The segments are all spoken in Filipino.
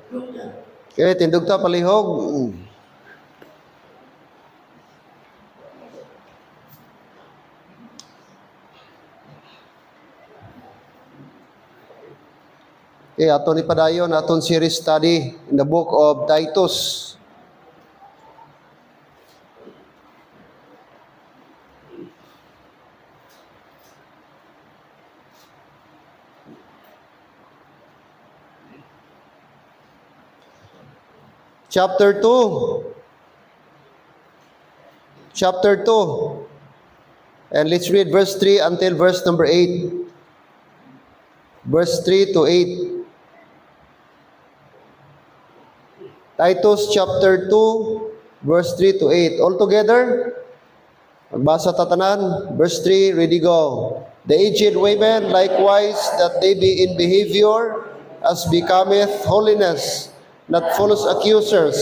Okay, tindog ta palihog. Okay, aton ni padayon aton series study in the book of Titus. Chapter 2. Chapter 2. And let's read verse 3 until verse number 8. Verse 3 to 8. Titus chapter 2, verse 3 to 8. All together, magbasa tatanan. Verse 3, ready go. The aged women likewise, that they be in behavior as becometh holiness, not false accusers,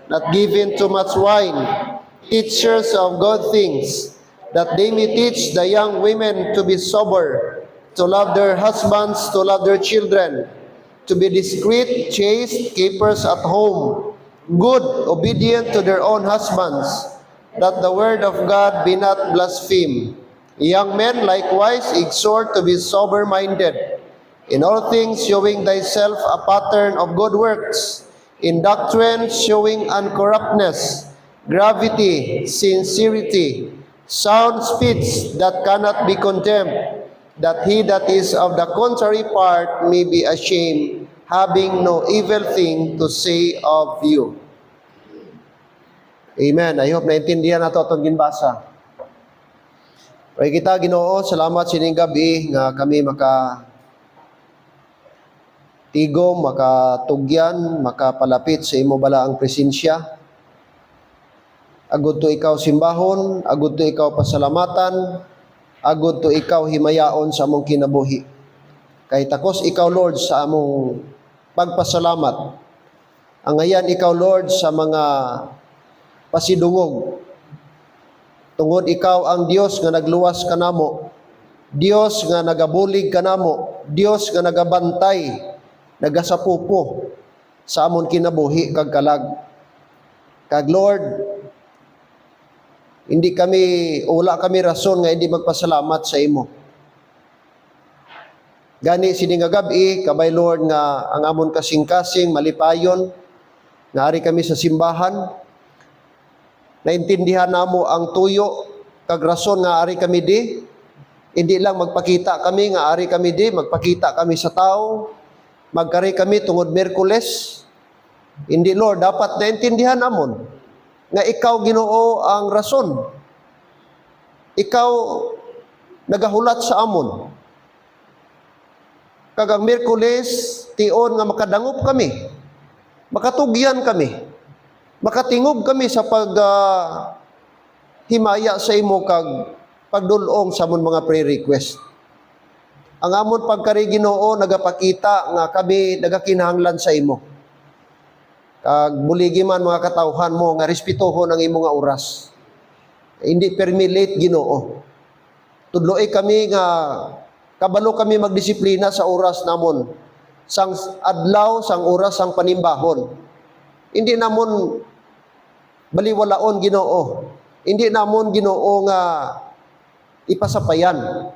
not given to much wine, teachers of good things, that they may teach the young women to be sober, to love their husbands, to love their children, to be discreet, chaste, keepers at home, good, obedient to their own husbands, that the word of God be not blasphemed. Young men likewise exhort to be sober-minded, in all things showing thyself a pattern of good works, in doctrine showing uncorruptness, gravity, sincerity, sound speech that cannot be condemned, that he that is of the contrary part may be ashamed, having no evil thing to say of you. Amen. I hope naintindihan nato itong ginbasa. Pray kita, Ginoo, salamat sining gabi nga kami tigom, makatugyan, makapalapit sa imo bala ang presensya. Agud to ikaw simbahon, agud to ikaw pasalamatan, agud to ikaw himayaon sa among kinabuhi. Kay takos ikaw, Lord, sa among pagpasalamat. Angayan ikaw, Lord, sa mga pasidungog. Tungod ikaw ang Dios nga nagluwas kanamo, Dios nga nagabulig kanamo, Dios nga nagabantay, nagasapupo sa amon kinabuhi kag kalag. Kag Lord, wala kami rason nga hindi magpasalamat sa imo. Gani sini nga gabi, kabay Lord nga ang amon kasing-kasing malipayon, nga ari kami sa simbahan, naintindihan namo ang tuyo kag rason nga ari kami di. Hindi lang magpakita kami nga ari kami di, magpakita kami sa tao, magkari kami tungod Miyerkules. Hindi, Lord, dapat naintindihan namon nga ikaw, Ginoo, ang rason. Ikaw nagahulat sa amon. Kag ang Miyerkules tion nga makadangop kami, makatugyan kami, makatingog kami sa himaya sa imo kag pagdulong sa amon mga prayer request. Ang amon pagkari, Ginoo, nagapakita nga kami nagakinahanglan sa imo. Kag buligi man mga katawhan mo nga respetuhon ang imo nga oras. Hindi permilate, Ginoo. Tudloy kami nga kabalo kami magdisiplina sa oras namon. Sang adlaw, sang oras, sang panimbahon. Hindi namon baliwalaon, Ginoo. Hindi namon, Ginoo, nga ipasapayan.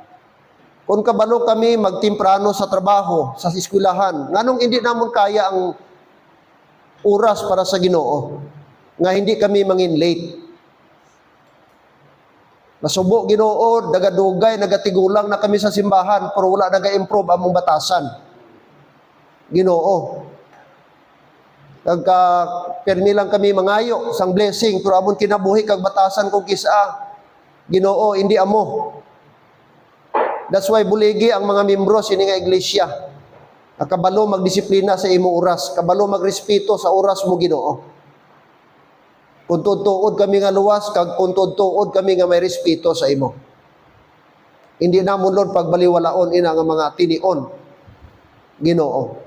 Kung kabalo kami magtimprano sa trabaho, sa eskwelahan, nganong hindi namon kaya ang oras para sa Ginoo, nga hindi kami mangin late. Nasubo, Ginoo, nagadugay, nagatigulang na kami sa simbahan, pero wala naga-improve among batasan. Ginoo, permi lang kami mangayo sang blessing, pero amon kinabuhi kag batasan kung kisa, Ginoo, hindi amo. That's why buligi ang mga membro sini nga iglesia. Kabalo magdisiplina sa imo oras, kabalo magrespeto sa oras mo, Ginoo. Kung tuod kami nga luwas, kag kung tuod kami nga may respeto sa imo. Hindi namon, Lord, pagbaliwalaon ina nga mga tinion, Ginoo.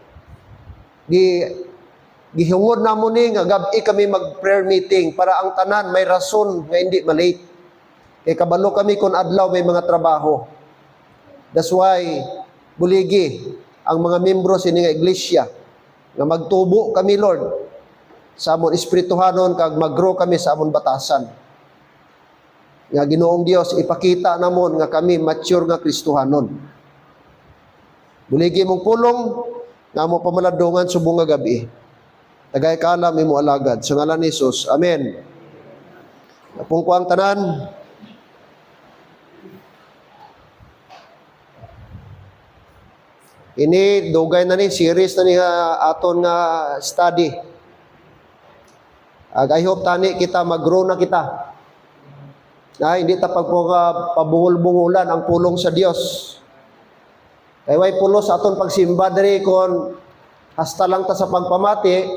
Gihungod namon ni nga gabi kami mag-prayer meeting para ang tanan may rason nga hindi malate. Kay kabalo kami kung adlaw may mga trabaho. That's why buligi ang mga membro sini nga iglesia nga magtubo kami, Lord, sa amon espirituhanon, kag mag-grow kami sa amon batasan. Nga Ginoong Dios, ipakita namon nga kami mature nga Kristohanon. Buligi mong pulong, nga mo pamaladungan subong nga gabi. Tagay kaalam imo alagad. Sa ngalan ni Jesus. Amen. Napong ko ang tanan. Ini dugay na ni series na ni aton nga study. I hope tani kita mag-grow na kita. Hindi ta pagpabungol-bungulan ang pulong sa Dios. Kay way pulos aton pagsimba diri kon hasta lang ta sa pagpamati,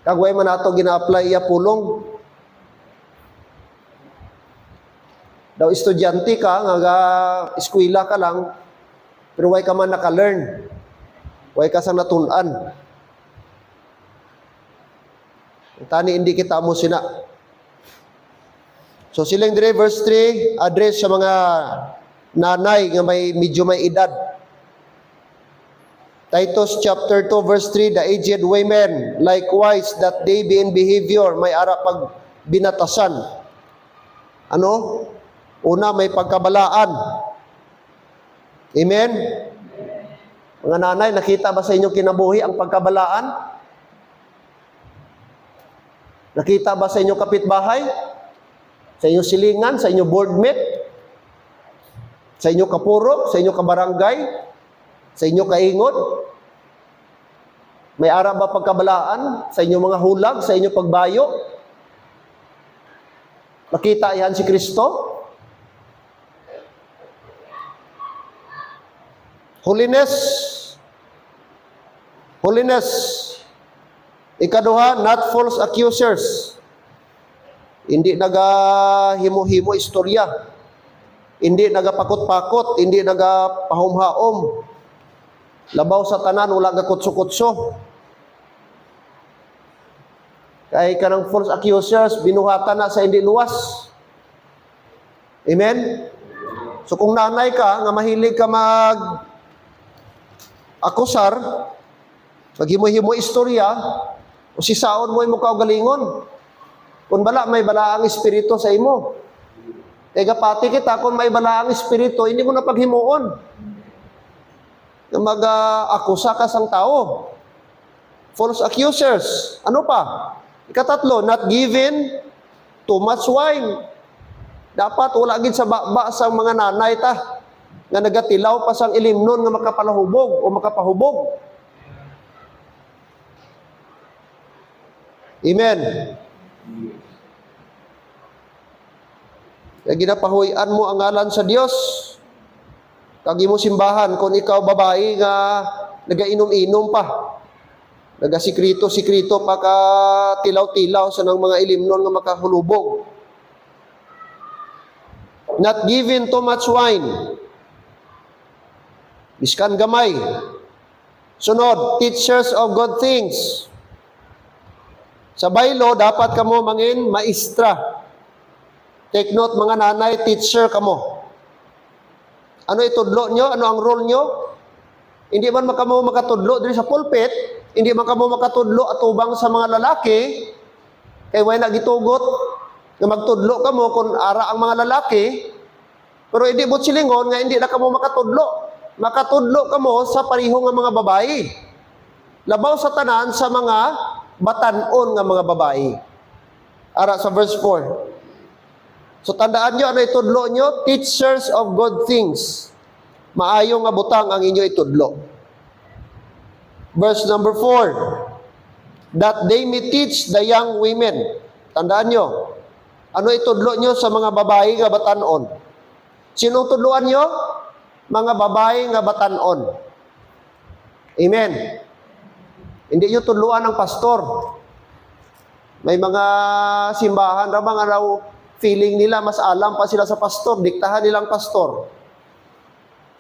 kag way man ato gina-apply iya pulong. Daw estudyante ka nga eskwela ka lang, pero way ka man naka-learn. Way ka sa natun-an. Tani hindi kita mo sina. So silang dire verse 3, address sa mga nanay nga medyo may edad. Titus chapter 2 verse 3, the aged women likewise that they be in behavior, may ara pag binatasan. Ano? Una, may pagkabalaan. Amen? Mga nanay, nakita ba sa inyo kinabuhi ang pagkabalaan? Nakita ba sa inyo kapitbahay? Sa inyo silingan? Sa inyo boardmate? Sa inyo kapurok? Sa inyo kabarangay? Sa inyo kaingod? May ara ba pagkabalaan? Sa inyo mga hulag? Sa inyo pagbayo? Nakita yan si Kristo? Holiness. Holiness. Ikaduha, not false accusers. Hindi nagahimo-himo istorya. Hindi nagapakot-pakot. Hindi nagapahom-haom. Labaw sa tanan, wala gakutso-kutso. Kay kanang false accusers, binuhatan na sa hindi luwas. Amen? So kung nanay ka, nga mahilig ka akusar, maghimo-himo istorya, o sisaon mo imo kaugalingon. Kung bala, may balaang espiritu sa imo. Pati kita, kung may balaang espiritu, hindi mo na paghimuon. Na mag-akusa ka sang tao. False accusers. Ano pa? Ikatatlo, not given too much wine. Dapat wala gid sa baba sang mga nanay ta nga nagatilaw pa sang ilimnon nga makapalahubog o makapahubog. Amen. Kaya ginapahuyan mo ang ngalan sa Dios. Kag imo simbahan kung ikaw babae nga nagainom-inom pa. Nagasikrito-sikrito pa ka tilaw-tilaw sa nang mga ilimnon nga makahulubog. Not given too much wine. Biskan gamay. Sunod, teachers of good things. Sa baylo, dapat kamo mangin maestra. Take note mga nanay, teacher kamo. Ano itudlo nyo? Ano ang role nyo? Hindi man kamo makatudlo diri sa pulpit, hindi man kamo makatudlo atubang sa mga lalaki, kay way nagitugot nga magtudlo kamo kung ara ang mga lalaki, pero hindi mo silingon nga hindi na kamo makatudlo. Makatudlo kamo sa pareho nga mga babae. Labaw sa tanan sa mga batanon nga mga babae. Ara sa verse 4. So tandaan nyo, ano itudlo nyo? Teachers of good things. Maayo nga butang ang inyo itudlo. Verse number 4. That they may teach the young women. Tandaan nyo. Ano itudlo nyo sa mga babae nga batanon? Sinong tudloan nyo? Mga babae nga batanon. Amen. Hindi nyo tudloan ng pastor. May mga simbahan ra mga raw feeling nila mas alam pa sila sa pastor, diktahan nilang pastor.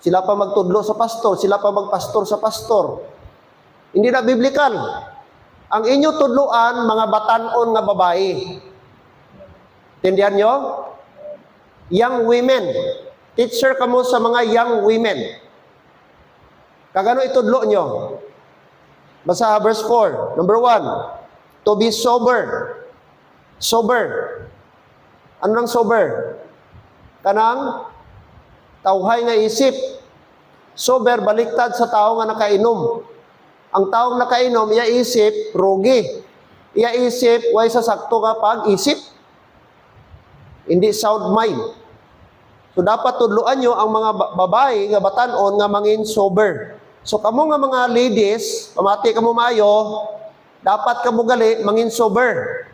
Sila pa magtudlo sa pastor, sila pa magpastor sa pastor. Hindi na biblikal. Ang inyo tudloan, mga batanon nga babae. Tindihan nyo? Young women. Teacher kamo sa mga young women. Kagano itudlo nyo? Basa verse 4. Number 1, to be sober. Sober. Ano nang sober? Kanang tawhay nga isip. Sober, baliktad sa tao nga nakainom. Ang taong nakainom, iya isip, rugi. Iya isip, way sa sakto nga pag-isip. Hindi sound mind. So dapat tudloan nyo ang mga babae nga batanon nga mangin sober. So kamo nga mga ladies, pamati kamo maayo, dapat kamo gali mangin sober.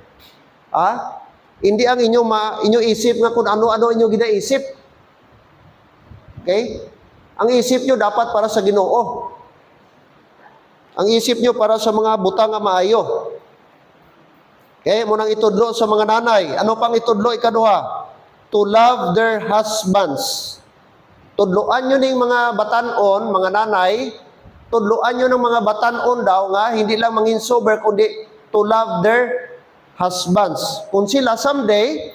Hindi ang inyo isip nga kung ano-ano inyo ginaisip. Okay? Ang isip nyo dapat para sa Ginoo. Ang isip nyo para sa mga butang nga maayo. Okay? Munang itudlo sa mga nanay. Ano pang itudlo ikaduha? To love their husbands. Tudloan nyo ning mga batanon, mga nanay, tudloan nyo ng mga batanon daw nga, hindi lang mangin sober, kundi to love their husbands. Kung sila someday,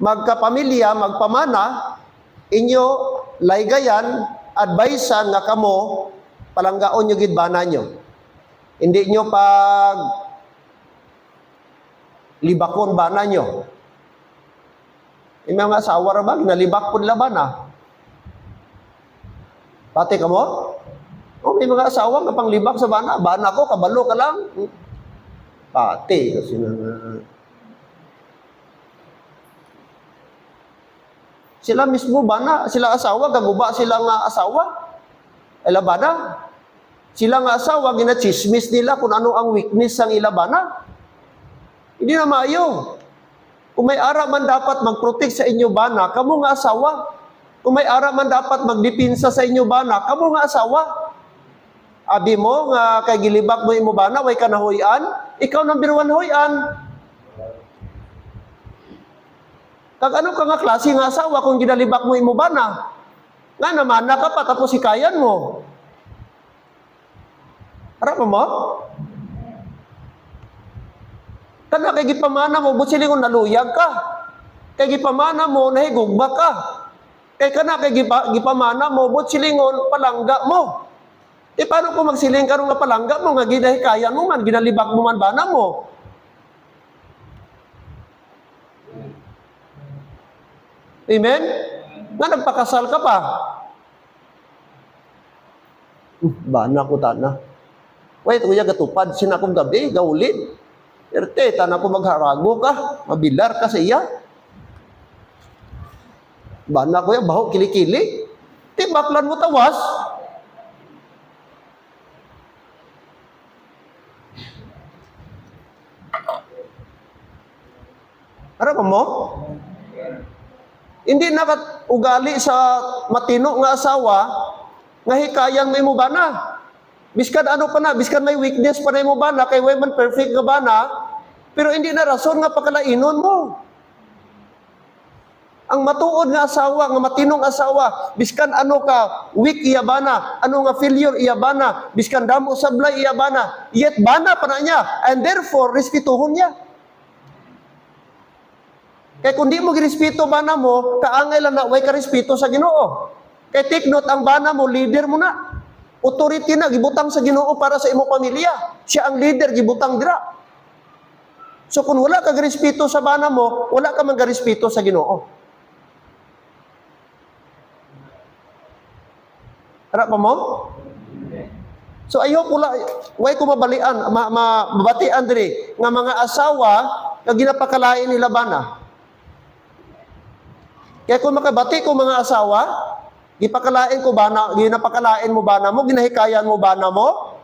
magkapamilya, magpamana, inyo laygayan, advisean nga kamo, palanggaon nyo gidbana nyo. Hindi nyo pag libakon bana nyo. Yung mga asawa ra ba, ginalibak po laban Pati ka mo? May mga asawa nga panglibak sa bana. Bana ko, kabalo ka lang. Pati. Kasi sila mismo bana, sila asawa, gaguba sila nga asawa. Bana. Sila nga asawa, ginachismis nila kung ano ang weakness ng ilabana. Hindi na maayo. Kung may ara man dapat mag-protect sa inyo bana, kamo nga asawa. Kung may ara man dapat magdipinsa sa inyo bana, kamo nga asawa. Abi mo nga kay gilibak mo imo bana, way ka nahuyan, ikaw number 1 huyan. Kag ano ka nga klase nga asawa kung ginalibak mo imo bana? Nga naman ka pa tapos hikayan mo. Harap mo? Kana kay gipamana mo, but silingon naluyag ka. Kay gipamana mo, nahigugba ka. Kay kana kay gipamana mo, but silingon palangga mo. Paano kung magsiling ka nga palangga mo, nga ginahikayan mo man, ginalibak mo man bana mo? Amen? Nga nagpakasal ka pa. Bana ko tana. Wait, kuya gatupad, sinakong gabi, gaulid. Erte, tanang ko magharago ka, mabilar ka sa iya. Bana ko yan, baho, kilikili. Baklan mo tawas. Harap mo? Hindi nakatugali sa matino nga asawa, nga hikayan mo ba na? Biskan ano pa na, biskan may weakness pa na mo ba na, kay way man perfect nga ba na, pero hindi na rason nga pagkalainon mo. Ang matuod nga asawa, nga matinong asawa, biskan ano ka, weak iya ba na, ano nga failure iya ba na, biskan damo sablay iya ba na, yet ba na pa na niya, and therefore, respetuhon niya. Kaya kung di mo girespeto bana mo, kaangay lang na way ka respeto sa Ginoo. Kaya take note, ang bana mo, leader mo na. Authority na, gibutang sa Ginoo para sa imo pamilya. Siya ang leader, gibutang dira. So kung wala ka respeto sa bana mo, wala ka man respeto sa Ginoo. Harap pa mo? So ayaw pula, way ko mabalian, mabatian diri, nga mga asawa, nga ginapakalain nila bana. Kaya kung makabati ko mga asawa, gipakalain ko bana, ginapakalain mo bana mo, ginahikayan mo bana mo.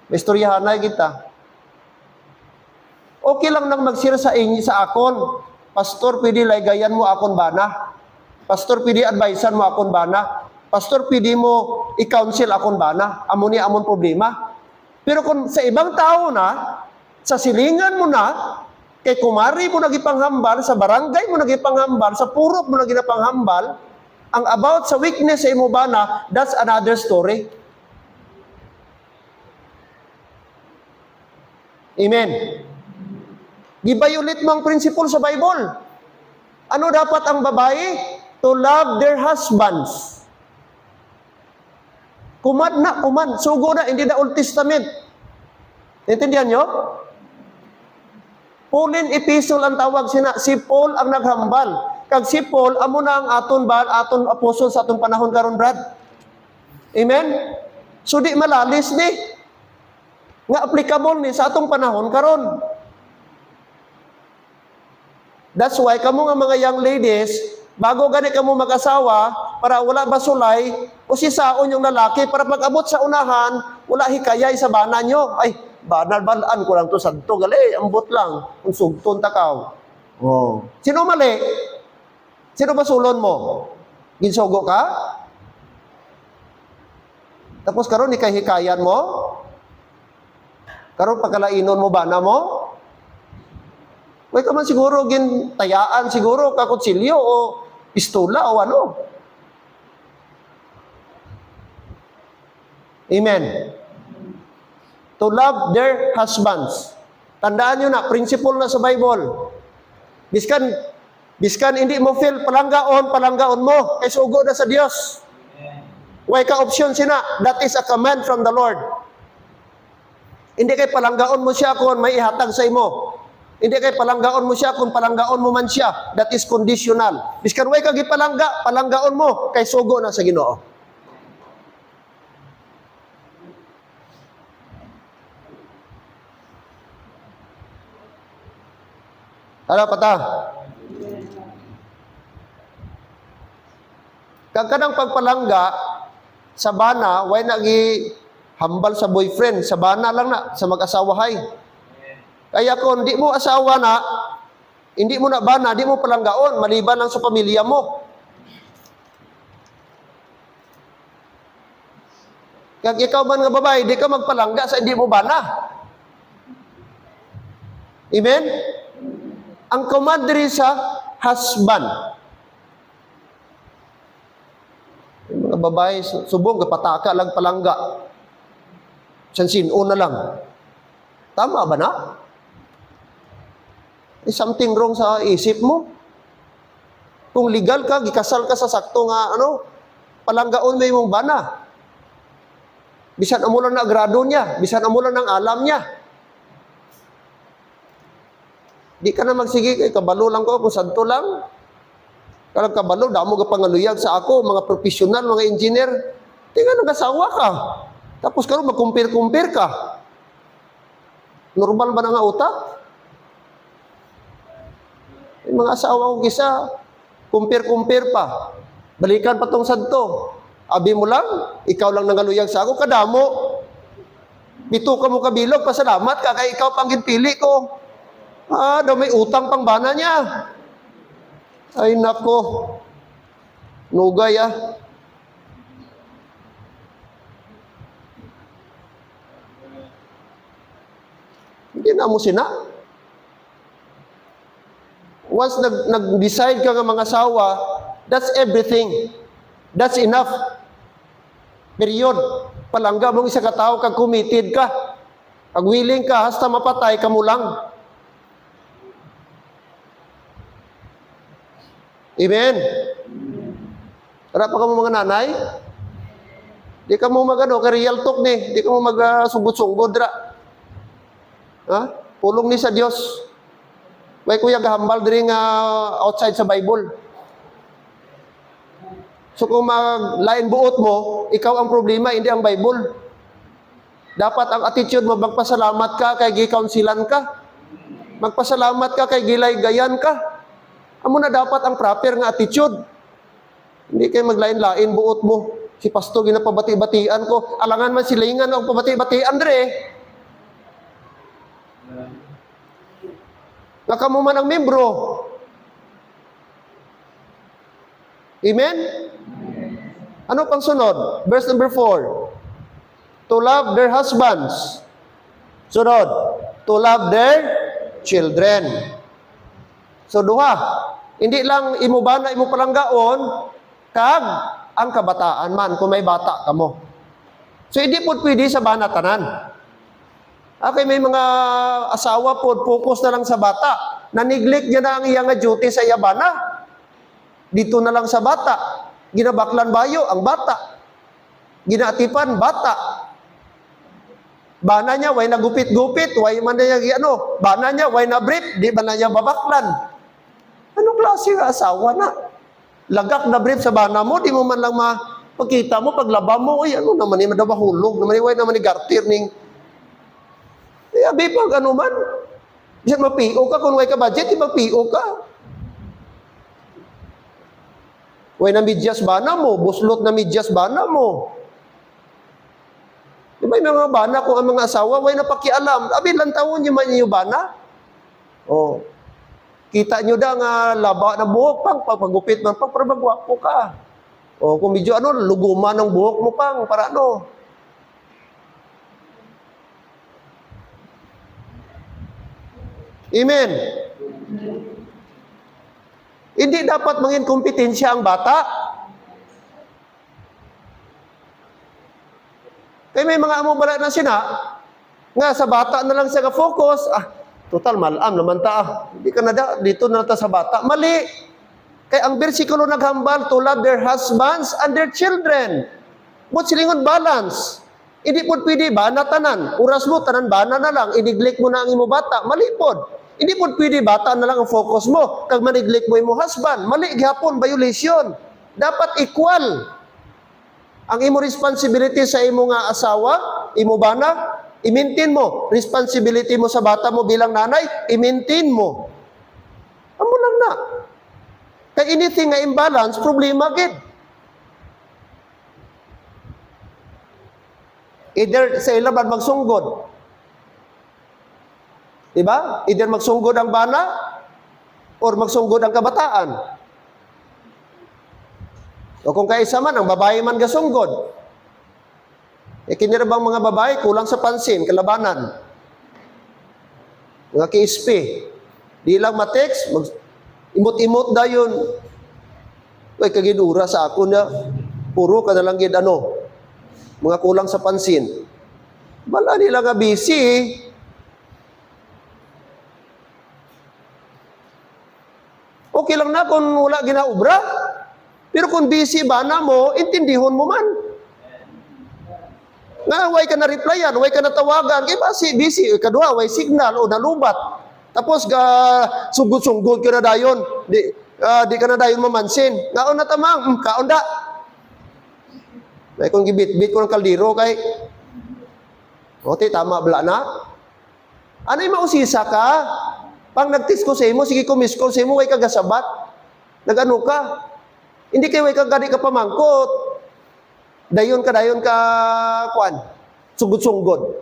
May istoryahan na kita. Okay lang nang mag-share sa inyo sa akon. Pastor, pwede laygayan mo akon bana. Pastor, pwede advisean mo akon bana. Pastor, pwede mo i-counsel akon bana. Amo ni amon problema. Pero kung sa ibang tao na, sa silingan mo na, kay kumari mo nagipanghambal, sa barangay mo nagipanghambal, sa purok mo nagipanghambal, ang about sa weakness sa imo bana, that's another story. Amen. Gibayulit mo ang principle sa Bible. Ano dapat ang babae? To love their husbands. Kuman. Sugo na, hindi na Old Testament. Intindihan nyo? Pauline epistle ang tawag sina. Si Paul ang naghambal. Kag si Paul, amo na ang aton apostol sa aton panahon karon, Brad. Amen? So di malalis ni. Nga applicable ni sa atong panahon karon. That's why kamo nga mga young ladies, bago gani kamo mag-asawa, para wala basulay, o sisaon yung lalaki, para pag-abot sa unahan, wala hikayay sa bana nyo. Ay, banal-balaan ko lang to sadto, gali, ambot lang, kung sugton takaw. Oh. Sino mali? Sino basulon mo? Ginsugo ka? Tapos karon hikay-hikayan mo? Karon pagkalainon mo bana mo? Way ka man siguro gintayaan siguro kakutsilyo o pistola o ano. Amen. To love their husbands. Tandaan nyo na, principle na sa Bible. Biskan hindi mo feel palanggaon mo. Kay sugo na sa Dios. Way ka option sina. That is a command from the Lord. Hindi kay palanggaon mo siya kung may ihatag sa imo. Hindi kay palanggaon mo siya kung palanggaon mo man siya. That is conditional. Biskan way kag palanggaon mo kay sugo na sa Ginoo. Ano pata? Kag kanang pagpalangga sa bana, way nagi hambal sa boyfriend, sa bana lang na, sa mag-asawahay. Kaya kung di mo asawa na, hindi mo na bana, di mo palanggaon, maliban lang sa pamilya mo. Kag ikaw man nga babae, di ka magpalangga sa hindi mo bana. Amen? Ang command diri sa husband. Yung mga babae, subong, kapataka lang palangga. Sansin, una lang. Tama ba na? Something wrong sa isip mo. Kung legal ka, gikasal ka sa sakto nga, palanggaon mo yung bana. Bisan amulan na grado niya, bisan amulan ng alam niya. Di ka na magsige, kay kabalo lang ko, kung santo lang. Kalang kabalo, damo ka pangaluyag sa ako, mga profesional, mga engineer. Tingnan, nag-asawa ka. Tapos karon magkumpir-kumpir ka. Normal ba na nga utak? Yung mga asawa ko kisa, kumpir-kumpir pa. Balikan pa tong santo. Abi mo lang, ikaw lang nangaluyag sa ako, kadamo. Bito ka mo kabilog, pasalamat ka, kaya ikaw pang ginpili ko. Daw may utang pang bana niya. Ay nako. Nugay Hindi na mo sina. Once nag-decide ka ng mga asawa, that's everything. That's enough. Period. Palangga mong isa katao, kag committed ka. Kag willing ka, hasta mapatay ka mo lang. Amen. Para pa ka mo mga nanay, di ka mo kay real talk ni, di ka mo magsugod-sugod ra. Ha? Pulong ni sa Dios. May kuya gahambal diri nga outside sa Bible. So kung maglain buot mo, ikaw ang problema, hindi ang Bible. Dapat ang attitude mo, magpasalamat ka kay gi-counselan ka. Magpasalamat ka kay gilay-gayan ka. Amo na dapat ang proper nga attitude. Hindi kayo maglain-lain buot mo. Si pastor ginapabati-batian ko. Alangan man silingan ang pabati-batian dre. Naka mo man ang membro. Amen? Ano pang sunod? Verse number 4. To love their husbands. Sunod. To love their children. So duha. Hindi lang imo bana, imo palanggaon, kag ang kabataan man, kung may bata ka mo. So hindi po pwede sa bana tanan. Okay, may mga asawa po, focus na lang sa bata. Na-neglect niya na ang iyang duty sa iyabana. Dito na lang sa bata. Ginabaklan bayo ang bata. Ginatipan, bata. Bana niya, way nagupit-gupit, way man niya, bana niya, way na-brief, di ba na niya babaklan? Anong klase nga asawa na? Lagak na brief sa bana mo, di mo man lang pagkita mo, paglaba mo, ay ano naman yung madabahulog, naman yung way naman yung garter ning. Abi pag ano man, bisan mapiyo ka, kung way ka budget, di mapiyo ka. Way na midyas bana mo, buslot na midyas bana mo. Di ba yung mga bana kung ang mga asawa, way napakialam. Abi, lantawon nyo man yung bana. Oh. Kita nyo da nga laba na buhok pang, pagpagupit man pang, para magwapo ka. O kung medyo luguman ng buhok mo pang, para ano. Amen. Hindi dapat mangin kompetensya ang bata. Kaya may mga amo bala na sina, nga sa bata na lang siya ka-focus, total malam naman ta, hindi ka na dito na ta sa bata. Mali! Kaya ang bersikulo naghambal to love their husbands and their children. But silingon balance. Hindi po pwede ba na tanan? Oras mo, tanan bana na lang, i-neglect mo na ang imo bata. Mali po. Hindi po pwede bata na lang ang focus mo. Kag ma-neglect mo imo husband. Mali, gihapon, violation. Dapat equal. Ang imo responsibility sa imo nga asawa, imo bana, i-maintain mo. Responsibility mo sa bata mo bilang nanay, i-maintain mo. Amo lang na. Kaya anything nga imbalance, problema gid. Either sa ilaban magsunggod. Diba? Either magsunggod ang bana or magsunggod ang kabataan. O kung kaisa man, ang babae man gasunggod. Kinirabang mga babae, kulang sa pansin, kalabanan. Mga KSP. Di lang matext, imot-imot da yun. Uy, kagidura sa ako na, puro ka na lang gid mga kulang sa pansin. Bala nila nga busy. Okay lang na kung wala ginaubra. Pero kung busy bana mo, intindihon mo man. Nga, way ka na replyan, way ka na tawagan, kaya busy, kadua, way signal, o nalubat. Tapos, sugod-sugod ka na dayon, di ka na dayon mamansin. Ngaon na tamang, kaon da. Kaya kung gibit-bit ko ng kaldero, kay, tama, bala na. Ano yung mausisa ka? Pang nagtis ko sa imo, sige ko miss call sa imo, way ka gasabat. Nag-ano ka? Hindi kayo way kagadi ka pamangkot. Dayon ka, kwan. Sugod-sunggod.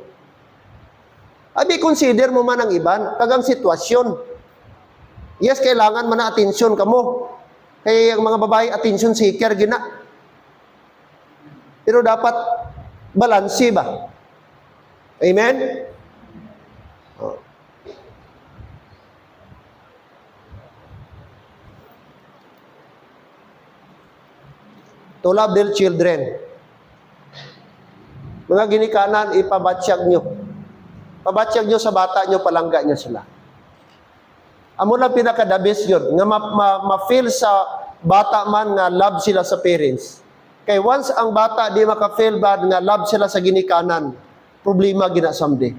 Abi, consider mo man ang iban, kagang sitwasyon. Yes, kailangan man na atensyon ka mo. Kaya ang mga babae, attention seeker, gina. Pero dapat balansi ba? Amen? To love their children. Mga ginikanan, ipabatsyag nyo. Pabatsyag nyo sa bata nyo, palangga nyo sila. Amo lang pinakadabis yun, nga ma-feel sa bata man nga love sila sa parents. Kay once ang bata di maka-feel bad nga love sila sa ginikanan, problema gina someday.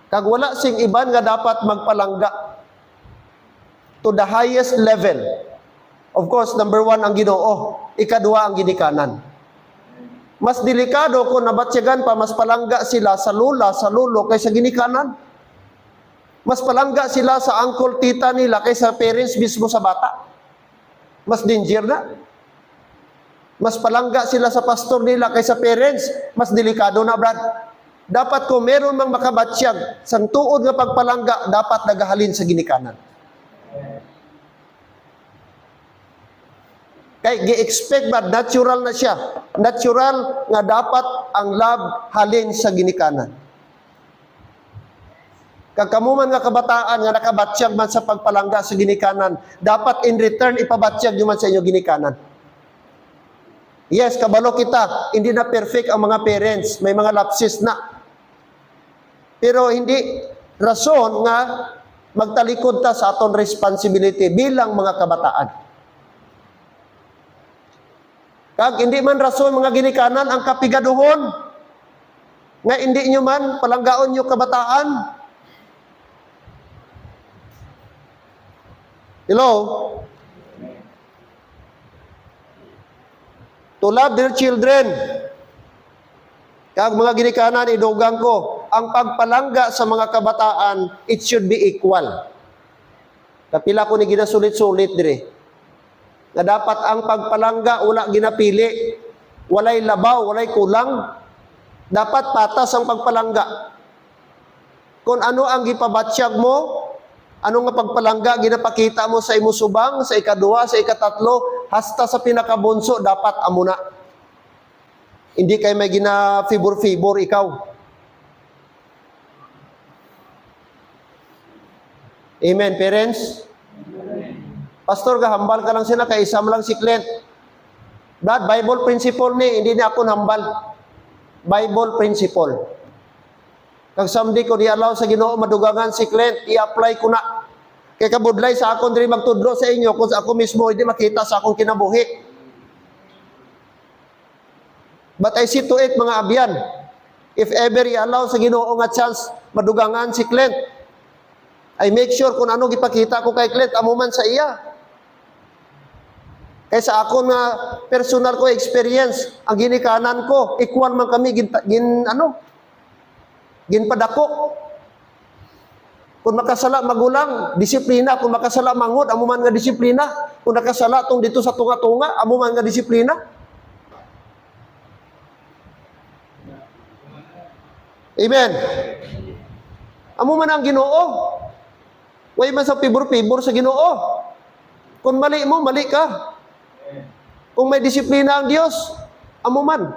Kag wala sing iban nga dapat magpalangga to the highest level. Of course, number 1 ang Ginoo, ikadua ang ginikanan. Mas delikado kung nabatsyagan pa, mas palangga sila sa lula, sa lulo, kaysa ginikanan. Mas palangga sila sa uncle, tita nila, kaysa parents mismo sa bata. Mas danger na. Mas palangga sila sa pastor nila, kaysa parents, mas delikado na, Brad. Dapat kung meron mang makabatsyag, sa tuod nga pagpalangga, dapat nagahalin sa ginikanan. Kaya gi-expect ba, natural na siya. Natural nga dapat ang love halin sa ginikanan. Kagkamuman nga kabataan nga nakabatsyag man sa pagpalangga sa ginikanan, dapat in return ipabatsyag nyo man sa inyo ginikanan. Yes, kabalo kita, hindi na perfect ang mga parents, may mga lapses na. Pero hindi rason nga magtalikod ta sa aton responsibility bilang mga kabataan. Kag hindi man rason mga ginikanan ang kapigaduhon nga hindi nyo man palanggaon nyo kabataan. Hello? To love their children. Kag mga ginikanan, idugang ko, ang pagpalangga sa mga kabataan, it should be equal. Kapila ko ni ginasulit-sulit dire. Na dapat ang pagpalangga, wala ginapili. Walay labaw, walay kulang. Dapat patas ang pagpalangga. Kung ano ang gipabatsyag mo, ano nga pagpalangga, ginapakita mo sa imusubang, sa ikaduha, sa ikatatlo, hasta sa pinakabunso, dapat amuna. Hindi kayo may gina-fibor-fibor ikaw. Amen, parents? Pastor, hambal ka lang sila, kay isam lang si Clint. Brad, Bible principle ni, hindi na ako hambal. Bible principle. Kag someday ko di-allow sa Ginoo madugangan si Clint, i-apply ko na. Kay kabudlay sa akon diri magtudlo sa inyo kung ako mismo hindi makita sa akong kinabuhi. But I see to it, mga abyan, if ever i-allow sa Ginoo nga chance madugangan si Clint, I make sure kung ano gipakita ko kay Clint, amuman sa iya. Kaysa ako nga personal ko experience, ang ginikanan ko, equal man kami, ginpadako. Kung makasala magulang, disiplina. Kung makasala mangod, amuman nga disiplina. Kung nakasala tong dito sa tunga-tunga, amuman nga disiplina. Amen. Amuman ang Ginoo. Way man sa pibor-pibor sa Ginoo. Kung mali mo, mali ka. Kung may disiplina ang Diyos, amuman.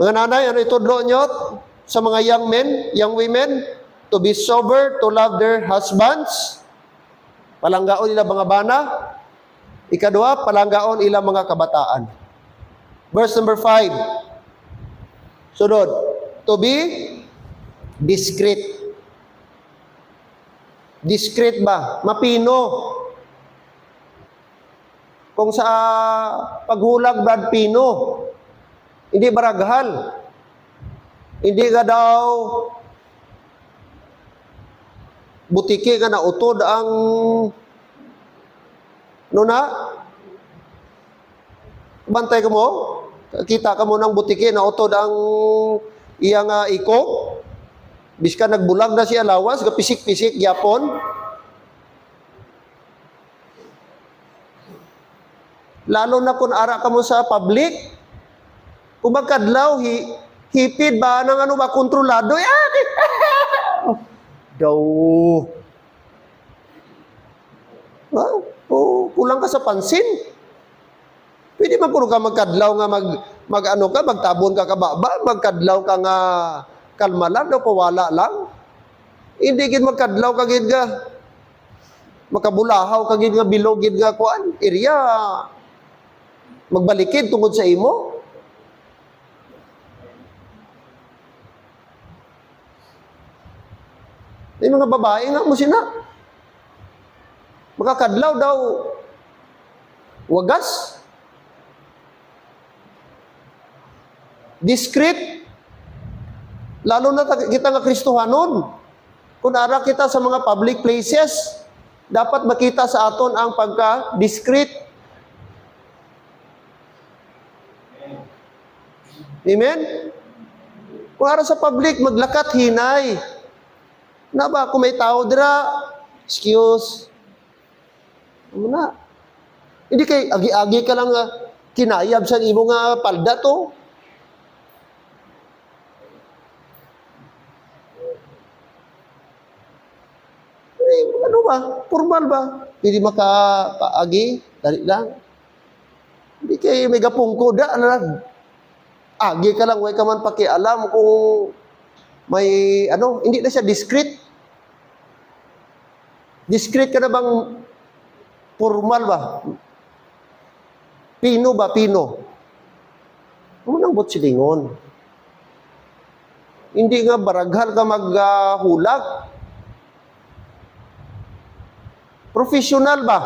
Mga nanay, ano itudlo nyo sa mga young men, young women? To be sober, to love their husbands. Palanggaon nila mga bana. Ikadua, palanggaon nila mga kabataan. Verse number 5. Sunod, to be discreet. Discreet ba? Mapino. Kung sa paghulag, Brad, pino. Hindi baraghal. Hindi ka daw butiki ka na utod ang bantay ka mo. Kita ka mo ng butiki na utod ang iyang iko. Biska nagbulag na siya lawas, kapisik-pisik, yapon. Lalo na kung ara ka mo sa public, kung magkadlaw, hipid ba, ng ano ba, kontrolado, daw. Kulang ka sa pansin. Pwede man kung ka magkadlaw nga magtabon ka kababa, magkadlaw ka nga kalma lang, daw pawala lang. Hindi gid magkadlaw ka gid nga makabulahaw ka gid nga bilog gid nga kuan area magbalikid tungod sa imo. May mga babae nga mo sina makakadlaw daw wagas, discreet. Lalo na kita nga Kristohanon. Kung ara kita sa mga public places, dapat makita sa aton ang pagka-discreet. Amen? Kung ara sa public, maglakat hinay. Na ba, kung may tao dira, excuse. Ano na? Hindi kay agi-agi ka lang kinayab sa imo nga palda to. Ano ba? Formal ba? Hindi makaagi? Dali lang. Hindi kayo may gapungko. Agi ka lang, huwag ka man pakialam kung may, hindi na siya discreet. Discreet ka na bang formal ba? Pino ba? Pino. Ano nang silingon? Hindi nga baraghal ka maghulag. Professional ba?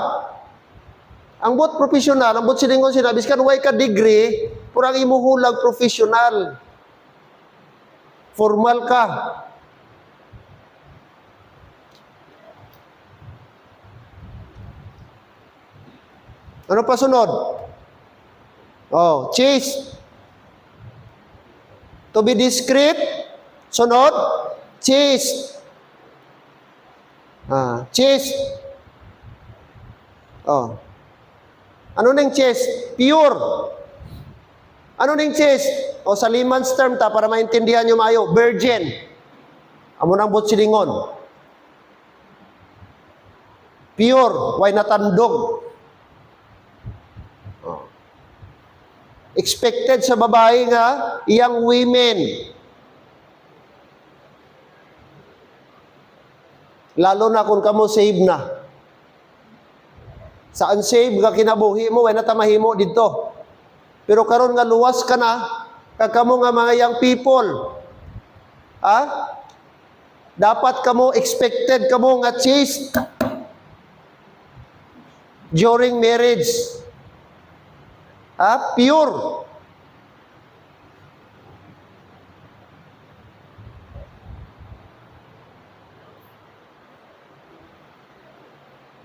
Ang bot professional, ang bot silingon sinabi, kan way ka degree, purang imuhulag professional. Formal ka. Ano pa sunod? Oh, chaste. To be discreet. Sunod, chaste. Chaste. Oh. Ano ning chaste? Pure. Ano ning chaste? O sa layman's term ta, para maintindihan nyo mayo, virgin. Amo nang bot silingon. Pure, way natandog. Expected sa babae nga, iyang women. Lalo na kung kamo save na. Sa unsave ka kinabuhi mo, way natamahimo dito. Pero karon nga luwas ka na, kagkamo nga mga young people. Dapat kamo, expected kamo nga chaste during marriage. Pure.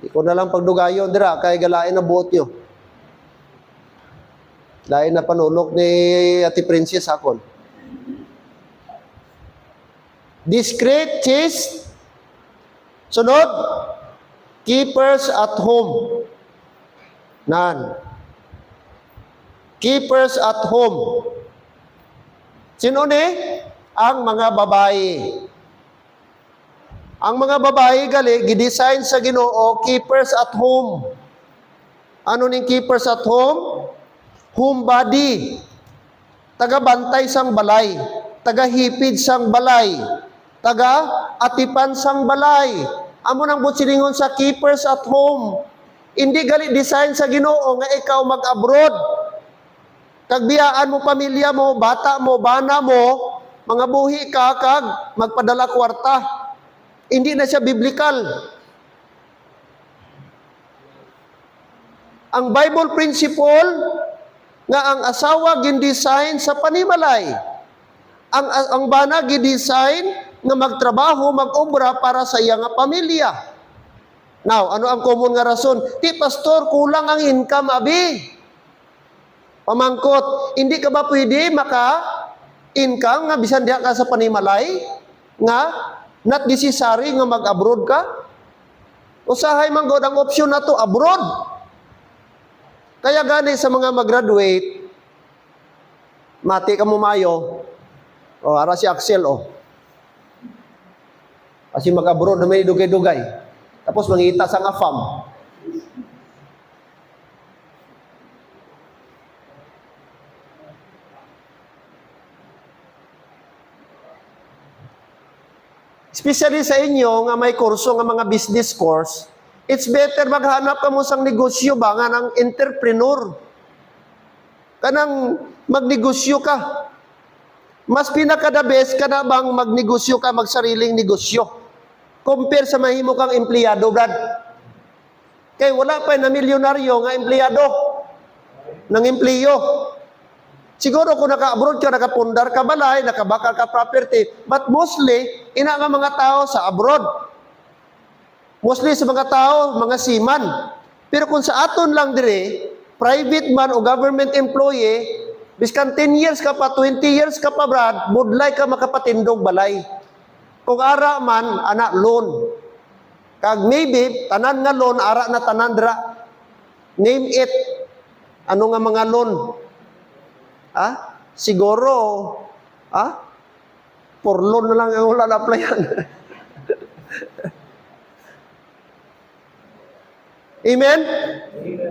Di ko na lang pagdugayon dira kay galain na buot nyo. Lain na panulok ni Ate Princess akon. Discreet, chaste. Sunod, keepers at home. Keepers at home. Sino ni? Ang mga babae. Ang mga babae gali, gidesign sa Ginoo, keepers at home. Ano ning keepers at home? Homebody. Taga-bantay sang balay. Taga-hipid sang balay. Taga-atipan sang balay. Amo nang butsilingon sa keepers at home. Hindi gali design sa Ginoo nga ikaw mag-abroad. Kagbiyaan mo pamilya mo, bata mo, bana mo, mga buhi ka, kag magpadala kwarta. Hindi na siya biblical. Ang Bible principle nga ang asawa gindesign sa panimalay. Ang bana gindesign nga magtrabaho, mag-obra para sa iya nga pamilya. Now, ano ang common nga rason? Ti pastor, kulang ang income abi. Pamangkot, hindi ka ba pwede maka-income nga bisan diha ka sa panimalay nga not necessary nga mag-abroad ka? Usahay man god ang option na to, abroad. Kaya gani sa mga mag-graduate, mati ka mo mayo, ara si Axel, kasi mag-abroad na may dugay-dugay. Tapos mangita sa nga farm. Especially sa inyo nga may kurso nga mga business course, it's better maghanap ka mo sang negosyo ba nga ng entrepreneur. Kanang magnegosyo ka. Mas pinaka-the best ka na bang magnegosyo ka, magsariling negosyo. Compare sa mahimo kang empleyado, Brad. Kay wala pa na milyonaryo nga empleyado ng empleyo. Siguro kung naka-abroad ka, nakapundar ka balay, nakabakal ka property, but mostly, ina nga mga tao sa abroad. Mostly sa mga tao, mga seaman. Pero kung sa aton lang dire, private man o government employee, biskan 10 years ka pa, 20 years ka pa, Brad, budlay ka makapatindog balay. Kung ara man, anak loan. Kag maybe, tanan nga loan, ara na tanan dra. Name it. Ano nga mga loan? Siguro, for loan na lang ang wala na-applyan. Amen?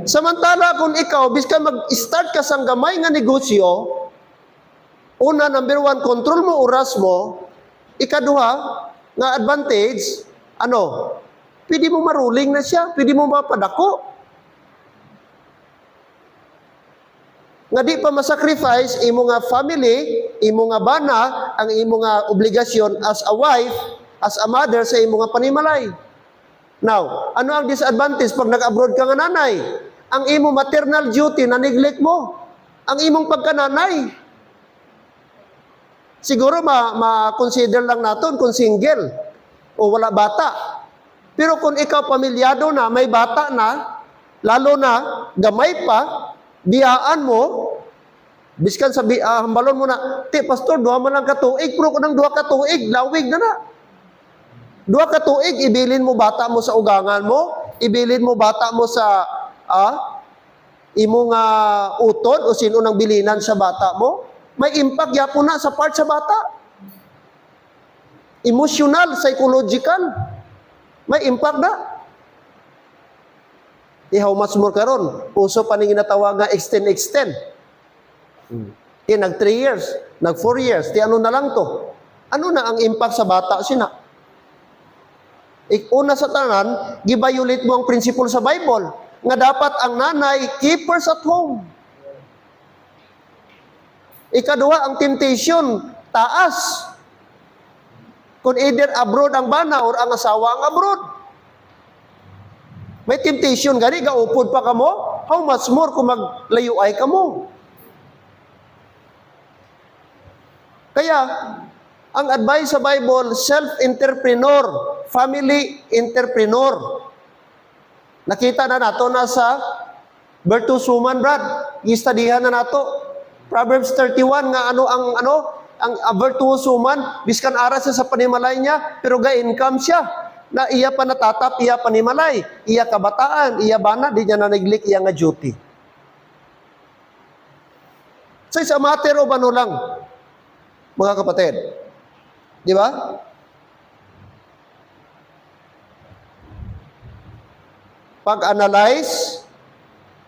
Samantala, kung ikaw, biskan mag-start ka sang gamay nga negosyo, una, number 1, control mo oras mo, ikaduha, nga advantage, pwede mo maruling na siya, pwede mo mapadako. Nga di pa masacrifice imo nga family, imo nga bana, ang imo nga obligasyon as a wife, as a mother sa imo nga panimalay. Now, ano ang disadvantage pag nag-abroad ka nga nanay? Ang imo maternal duty na neglect mo. Ang imong pagkananay. Siguro ma-consider lang natin kung single o wala bata. Pero kung ikaw pamilyado na, may bata na, lalo na gamay pa, biyaan mo, biskan sa hambalon mo na, pastor, duha man lang katuig, pero kung duha katuig, lawig na. Duha katuig, ibilin mo bata mo sa ugangan mo, ibilin mo bata mo sa imong utod o sino nang bilinan sa bata mo, may impact yapon na sa part sa bata. Emotional, psychological, may impact na. How much more karon? Uso pa ning ginatawag nga extend. Nag 3 years, nag 4 years, ano na lang to? Ano na ang impact sa bata sina? Una sa tanan, gibayulit mo ang prinsipyo sa Bible, nga dapat ang nanay, keepers at home. Ikaduha, ang temptation, taas. Kung either abroad ang bana or ang asawa ang abroad. May temptation, gani, gaupod pa kamo, how much more kung maglayo ay kamo. Kaya, ang advice sa Bible, self-entrepreneur, family entrepreneur. Nakita na nato na sa Virtuous Woman, Brad. Istadihan na nato. Proverbs 31 nga ang virtuous woman, biskan aras siya sa panimalay niya, pero ga-income siya. Na iya pa natatap, iya panimalay, iya kabataan, iya bana, di niya na-neglect iya nga duty. So, it's a matter of ano lang, mga kapatid. Di ba? Pag-analyze,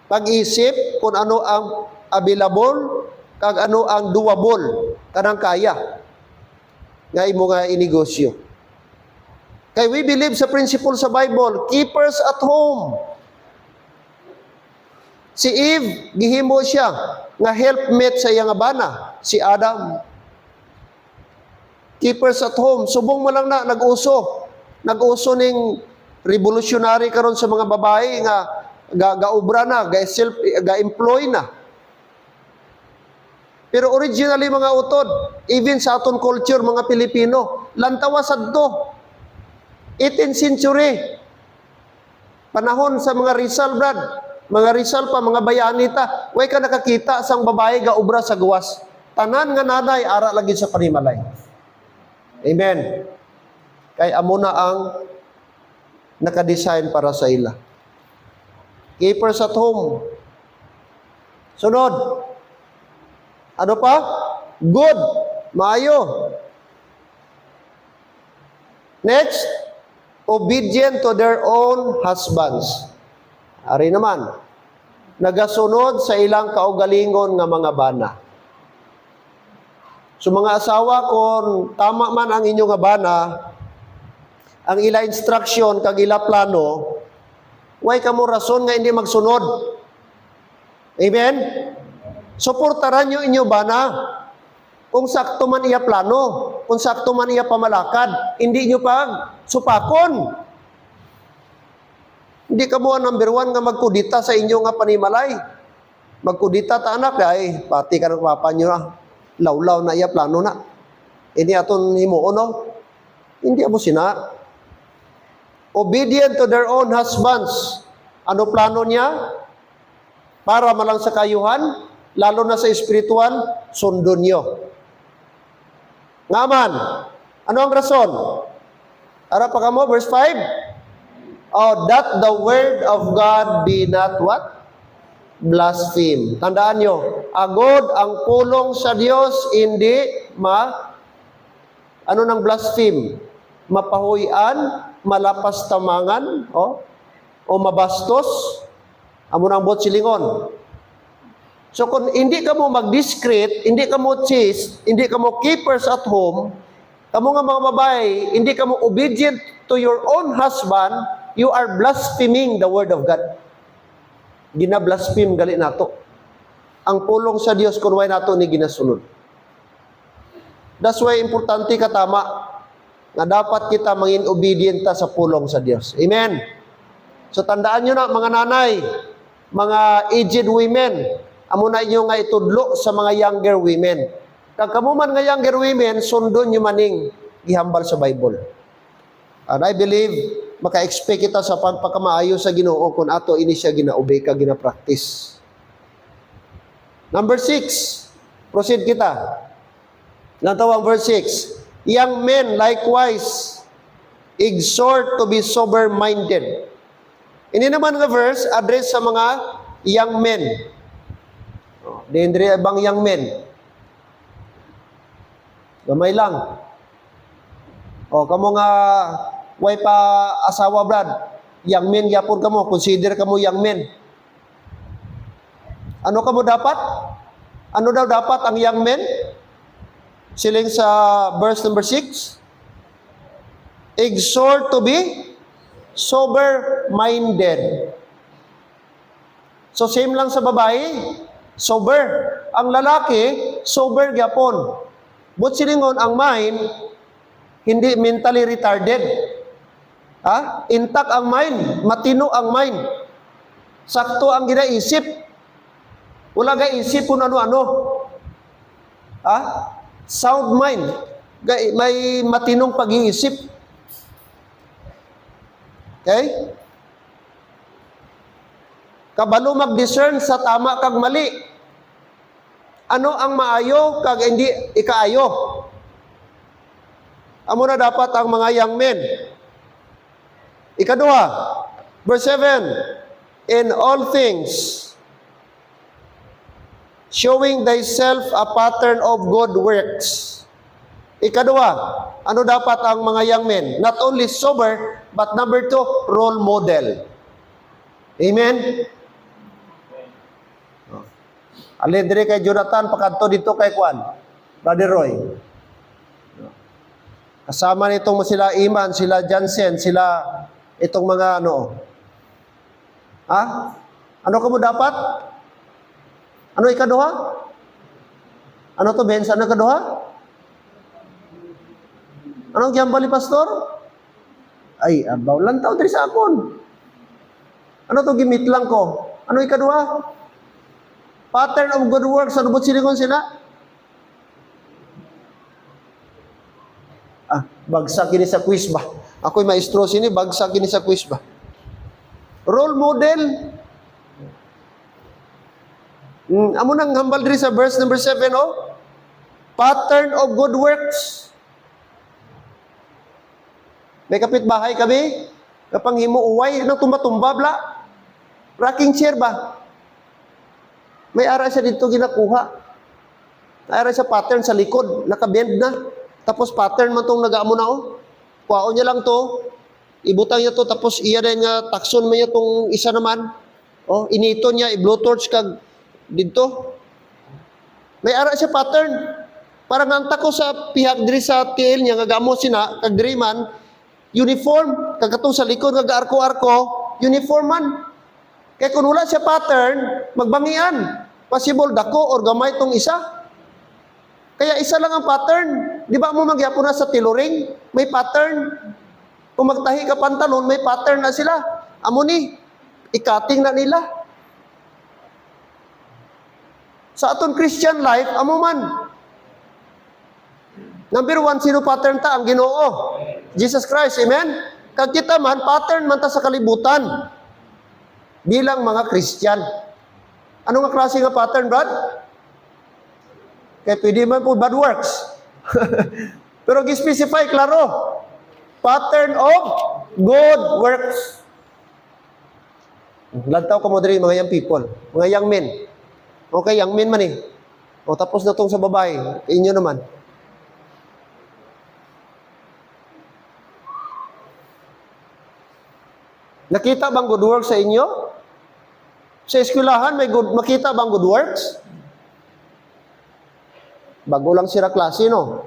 pag-isip kung ano ang available, kag ano ang doable, kanang kaya nga imo nga inegosyo. Kay we believe sa principle sa Bible, keepers at home. Si Eve, gihimo siya nga helpmate sa iyang bana, si Adam. Keepers at home. Subong mo lang na, nag-uso. Nag-uso ning revolutionary karon sa mga babae nga gaubra na, ga-employ na. Pero originally mga utod, even sa aton culture, mga Pilipino, lantawa sadto. 18th century. Panahon sa mga Rizal, Brad. Mga Rizal pa, mga bayanita. Way ka nakakita sang babae gaubra sa gawas. Tanan nga nanay, ara lagi sa panimalay. Amen. Kay amo na ang nakadesign para sa ila. Keepers at home. Sunod. Ano pa? Good. Maayo. Next. Obedient to their own husbands. Ari naman. Nagasunod sa ilang kaugalingon nga mga bana. So mga asawa, kung tama man ang inyong nga bana, ang ila instruction kag ila plano, way kamo rason nga hindi magsunod. Amen? Suportaran nyo inyo bana. Kung sakto man iya plano, kung sakto man iya pamalakad, hindi nyo pag supakon. Hindi ka mo ang number 1 nga magkudita sa inyo nga panimalay. Magkudita ta anak, ay pati ka ng papa nyo na. Lawlaw na iya plano na. Ini aton himuon, no? Hindi mo sina. Obedient to their own husbands. Ano plano niya? Para malang sa kayuhan, lalo na sa espiritual, sundon nyo. Ngaman, ano ang rason? Ara pa ka mo, verse 5? Oh, that the word of God be not what? Blaspheme. Tandaan nyo, agod ang pulong sa Diyos, hindi ano nang blaspheme? Mapahuyan, malapastamangan, o mabastos, amo nang bot silingon. So kung hindi ka mo mag-discreet, hindi ka mo chaste, hindi ka mo keepers at home, kamo nga mga babae, hindi ka mo obedient to your own husband, you are blaspheming the word of God. Gina-blaspheme gali nato. Ang pulong sa Dios kun way nato ni ginasunod. That's why importante ka tama. nga dapat kita mangin obedient sa pulong sa Dios. Amen. So tandaan nyo na mga nanay, mga aged women, amo na inyo nga itudlo sa mga younger women. Kag kamo man nga younger women, sundon nyo maning gihambal sa Bible. And I believe maka-expect kita sa pagpakamaayo sa Ginoo kung ato ini siya ginaobey ka gina-practice. Number 6. Proceed kita. Natawang verse 6. Young men likewise exhort to be sober-minded. Ini naman nga verse address sa mga young men. Dendre bang young men? Gamay lang. Kamo nga way pa asawa brad, young men gyapon kamo, consider kamo young men. Ano kamo dapat? Ano daw dapat ang young men? Siling sa verse number 6. Exhort to be sober-minded. So same lang sa babae, sober. Ang lalaki, sober gyapon. But silingon ang mind, hindi mentally retarded. Intact ang mind, matino ang mind. Sakto ang ginaisip. Wala ga isip kung ano-ano. Sound mind. May matinong pag-iisip. Okay? Kabalo mag-discern sa tama kag mali. Ano ang maayo kag hindi ikaayo. Amo na dapat ang mga young men. Ikaduha, verse 7. In all things, showing thyself a pattern of good works. Ikaduha, ano dapat ang mga young men? Not only sober, but number 2, role model. Amen? Alin dire kay Jonathan, pakadto dito kay Kwan, Brother Roy. Kasama nitong sila Iman, sila Jansen, sila itong mga ano. Ano ka mo dapat? Ano ikaduha? Ano to, Bensa? Ano ikaduha? Anong giyambali, Pastor? Ay, abaw lang tao diri sa akon. Ano to, gimit lang ko? Ano ikaduha? Pattern of good works. Ano ba't silingon sila? Bagsak ini sa quiz ba? Ako'y maestro sini, bagsak ini sa quiz ba? Role model. Amo nang hambal diri sa verse number 7, Pattern of good works. May kapitbahay kami, kapang himo uway, nang tumba-tumba, bla. Rocking chair ba? May ara siya dito ginakuha. May ara siya pattern sa likod, nakabend na. Tapos pattern man tong nagaamo na, Kuhaon niya lang to, ibutang niya to, tapos iya na nga, takson man niya tong isa naman. Inito niya, i-blowtorch kag dito. May ara siya pattern. Parang ang tako sa pihak diri sa tiil niya, nga gamo sina, kag diri man, uniform, kagkatong sa likod, nga arko-arko, uniform man. Kaya kung wala siya pattern, magbangian. Possible dako or gamay tong isa. Kaya isa lang ang pattern. Di ba mo magyapon na sa tiluring? May pattern. Kung magtahi ka pantalon, may pattern na sila. Amo ni, ikating na nila. Sa aton Christian life, amo man. Number 1, sino pattern ta? Ang Ginoo. Jesus Christ, amen? Kag kita man, pattern man ta sa kalibutan. Bilang mga Christian. Ano nga klase nga pattern, Brad? Kaya pwede man po bad works. Pero gi-specify, klaro. Pattern of good works. Lantaw ka mo diri, mga young people. Mga young men. Okay, young men man eh. Tapos na tong sa babae. Inyo naman. Nakita bang good works sa inyo? Sa eskwelahan, makita bang good works? Bago lang sira klase, no?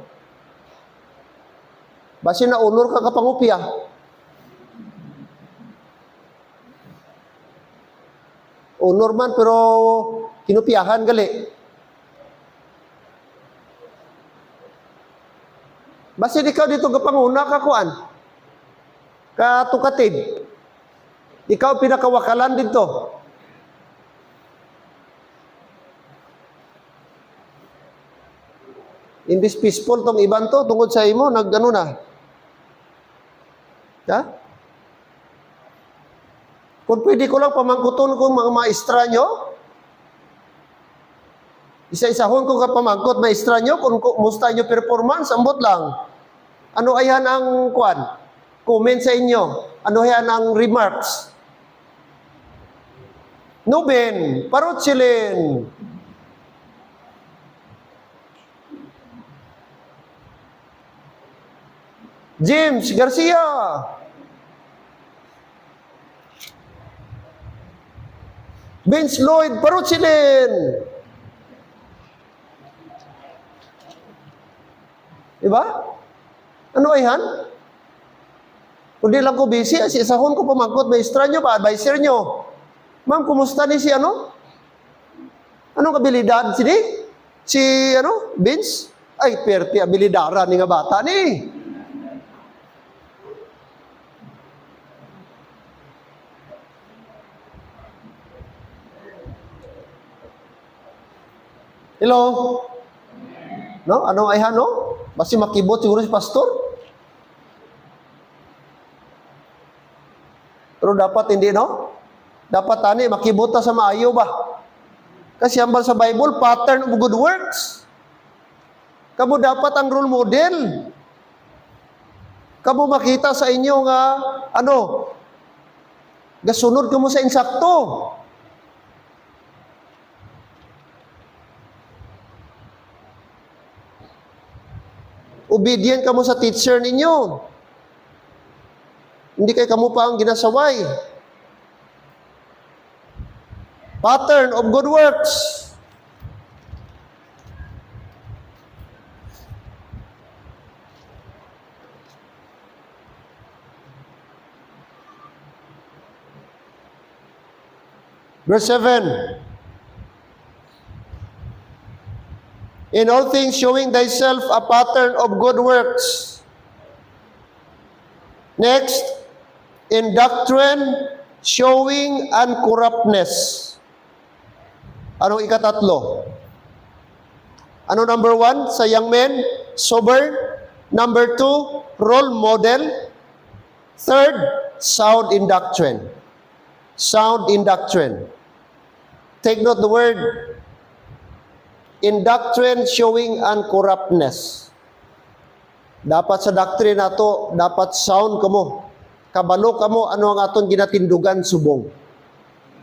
Basi na honor ka kapangupya. Honor man, pero kinupiyahan gali. Basin ikaw dito kapanguna ka kuan. Katukatid. Ikaw pinakawakalan dito. Imbis peaceful tong iban to, tungkol sa imo, nag-ano na. Ha? Kung pwede ko lang pamangkuton kung mga maestra nyo, isa-isahon ko ka pamangkot maestra nyo, kung musta nyo performance, ambot lang. Ano ayan ang kwan? Comment sa inyo. Ano ayan ang remarks? Nuben, Parutsilin, James Garcia, Vince Lloyd Parutsilin. Diba? Ano ayan? Kundi lang ko busy, isahon ko pamangkot, maestra nyo ba, advisor nyo. Ma'am, kumusta ni si ano? Anong abilidad sini? Si ano? Vince? Ay, perti, abilidara ni nga bata ni. Hello? No? Anong ay no? Basi makibot siguro si pastor. Pero dapat hindi, no? Dapat tani, makibota sa maayo ba? Kasi ambal sa Bible, pattern of good works. Kamu dapat ang role model. Kamu makita sa inyo nga, ano, gasunod ka mo sa insakto. Obedient ka mo sa teacher ninyo. Hindi kay kamu pa ang ginasaway. Pattern of good works. Verse 7. In all things showing thyself a pattern of good works. Next, in doctrine showing uncorruptness. Anong ikatatlo? Ano number 1 sa young men? Sober. Number 2, role model. Third, sound in doctrine. Sound in doctrine. Take note the word in doctrine showing uncorruptness. Dapat sa doctrine nato, dapat sound kamo. Kabalo kamo ano ang aton ginatindugan subong.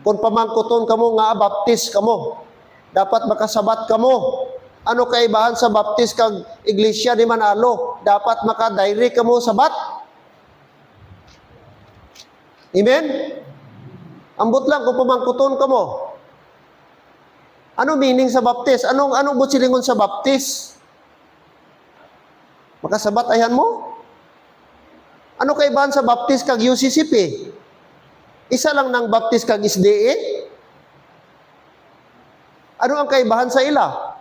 Kung pamangkuton kamo nga baptist kamo, dapat makasabat kamo. Ano kaibahan sa baptist kag iglesia ni Manalo? Dapat maka-direct kamo sabat. Amen? Ambot lang kung pamangkuton kamo. Ano meaning sa baptist? Anong butsilingon sa baptist? Makasabat ayan mo? Ano kaibahan sa baptist kag UCCP? Isa lang ng baptist kag SDA? Ano ang kaibahan sa ila?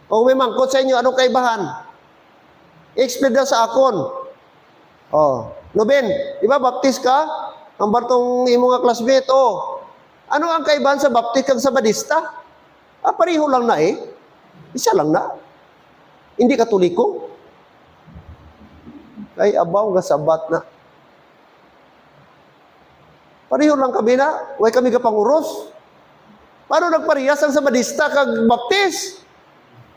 O may mangkot sa inyo, anong kaibahan? I-explain na sa akon. Nuben, di ba baptist ka? Ang bartong imo nga classmate, ano ang kaibahan sa baptist kag sa badista? Pareho lang na eh. Isa lang na. Hindi katoliko. Ay, abaw nga sabat na. Pareho lang kami na. Huwag kami kapanguros. Paano nagparehas ang sabadista kag baptist?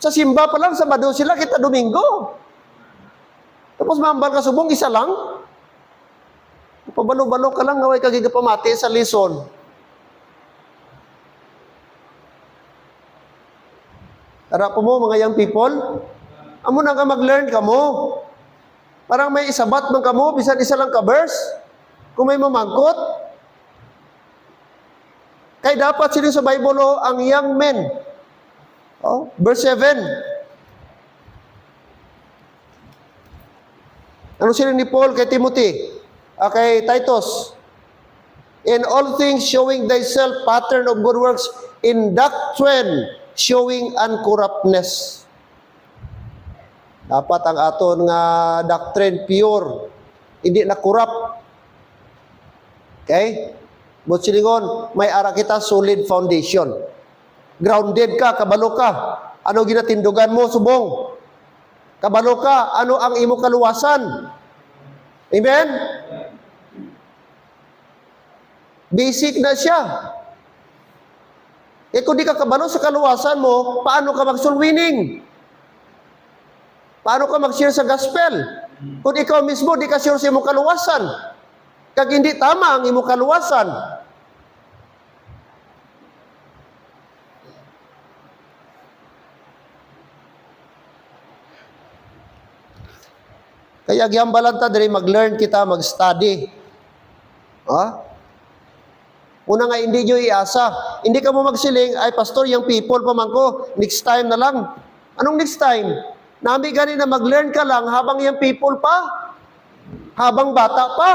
Sa simba pa lang, Sabado sila, kita Domingo. Tapos mambal ka subong, isa lang. Pabalo-balo ka lang, huwag kagigapamati sa lison. Tara po mo, mga young people. Amo na ka mag-learn ka mo. Parang may isabat man ka mo, bisan isa lang ka verse. Kung may mamangkot. Kaya dapat sila sa Bible, ang young men. Verse 7. Ano sila ni Paul kay Timothy? Kay Titus. In all things showing thyself pattern of good works, in doctrine showing uncorruptness. Dapat ang aton nga doctrine pure, hindi na corrupt. Okay? But silingon, may ara kita solid foundation. Grounded ka, kabalo ka. Ano ginatindugan mo, subong? Kabalo ka, ano ang imo kaluwasan? Amen? Basic na siya. Kung di ka kabalo sa kaluwasan mo, paano ka mag-soul winning? Paano ka mag-share sa gospel? Kung ikaw mismo, di ka sure sa imong kaluwasan. Kag hindi tama ang imong kaluwasan. Kaya gihambalan ta diri mag-learn kita, mag-study. Ha? Una nga, hindi nyo iasa. Hindi ka mo magsiling, ay pastor, yung people pa man ko, next time na lang. Anong next time? Nami gani na mag-learn ka lang habang yung people pa. Habang bata pa.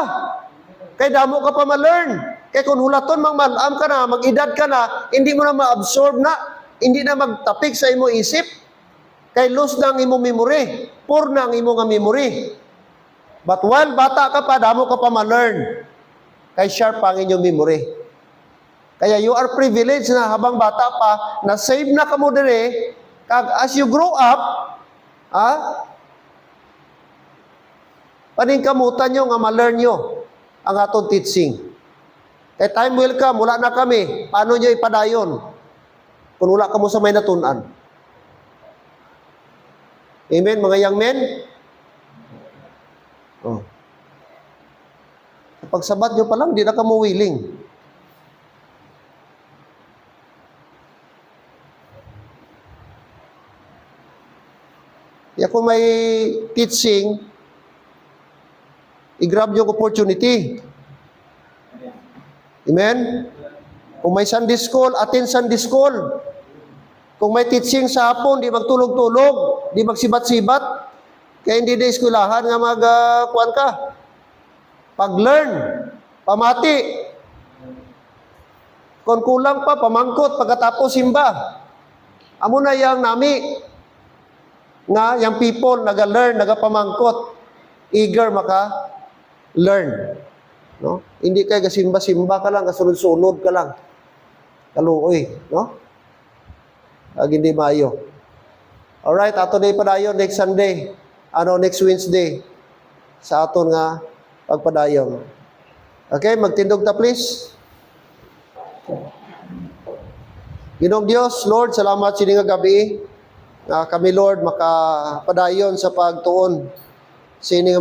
Kaya damo ka pa ma-learn. Kaya kung hulaton, mag-malam ka na, mag-edad ka na, hindi mo na ma-absorb na, hindi na magtapik sa imo isip. Kay lose na ang imo memory. Poor na ang imo nga memory. But while bata ka pa, damo ka pa ma-learn. Kay sharp ang inyong memory. Kaya you are privileged na habang bata pa, na save na ka mo dire, kag as you grow up, paningkamutan nyo nga ma-learn nyo ang atong teaching. Kay time will come, wala na kami, paano nyo ipadayon? Kung wala ka mo sa may natunan. Amen, mga young men? Oh. Pagsabat nyo pa lang, di na ka mo willing. Kaya kung may teaching, i-grab yung opportunity. Amen? Kung may Sunday school, attend Sunday school. Kung may teaching sa hapon, di magtulog-tulog, di magsibat-sibat. Kaya hindi na eskwelahan nga mag-kuan ka. Pag-learn, pamati. Kung kulang pa, pamangkot, pagkatapos simba. Amo na yang nami, nga yung people naga-learn, naga-pamangkot, eager maka-learn. No? Hindi kay gasimba-simba ka lang, kasunod-sunod ka lang. Kaluoy, no? Hindi maayo. Alright, ato na ipadayon next Sunday. Next Wednesday. Sa aton nga pagpadayon. Okay, magtindog ta please. Ginoong Dios, Lord, salamat sini nga gabi. Kami Lord makapadayon sa pagtuon sini nga